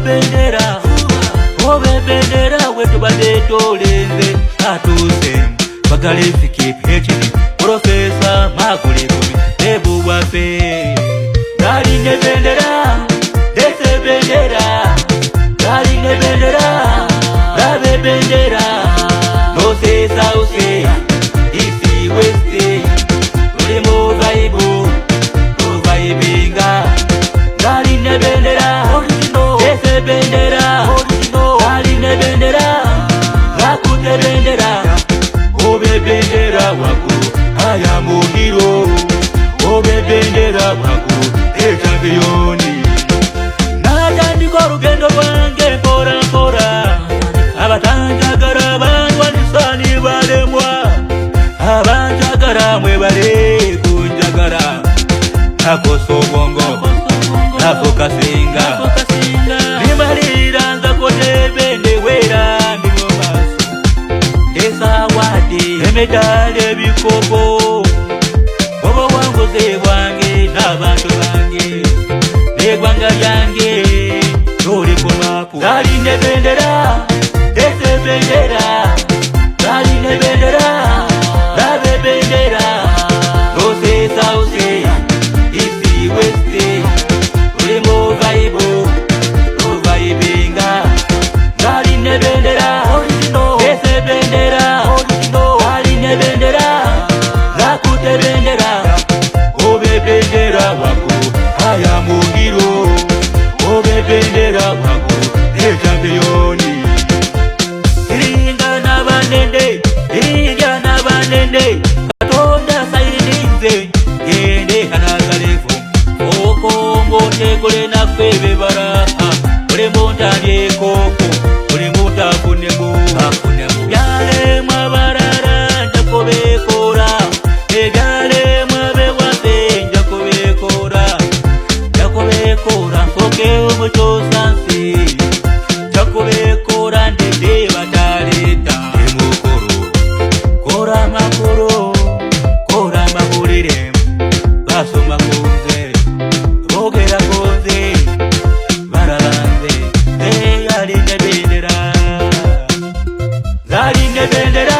bendera wetu badeto lenze atuze bagalifiki PhD Profesa Magulirumi Ebu wafe Gali ne bendera Dese bendera Gali ne bendera Rabe bendera No se sauce Isi weste Ulimo vaibu No vaibinga Gali ne bendera Dese bendera Gali ne bendera Rakute bendera Obe bendera wako Haya muhiro Obe bendera wako Championi Natandika urugendo rwange mpora mpora Abatanjagara bandwanisani balemwa Abanjagara mwe bale kunjagara Nakoso bongo Nafoka singa Nimalira nza kote bende wera Mimomasu Esa wadi Emedale bikobo Bobo wangu ze wange Nabantu bange Negwanga yange Noli kumapu Gali ne bendera Dese bendera Gali ne bendera Rabe bendera Nose sauce Isi weste Ulimo vaibu No vaibinga Gali ne bendera Dese bendera Gali ne bendera Rakute bendera Obe bendera wako Haya muhiro Obe bendera wako Championi Iringa na banende Iringa na banende Katonda sainize Gende kanazalefu Oko ngote kule na kwebe bara Kule montanye koko Kule monta kunemu Yale mwabarara Njakobe kora Yale mwabewa Njakobe kora Njakobe kora Foke umucho sansi Njakobe kora Ndende bataleta Emukoro Kora makoro Kora mahurire Baso makunze Bogera konze Baralanze Yali ne bendera Gali ne bendera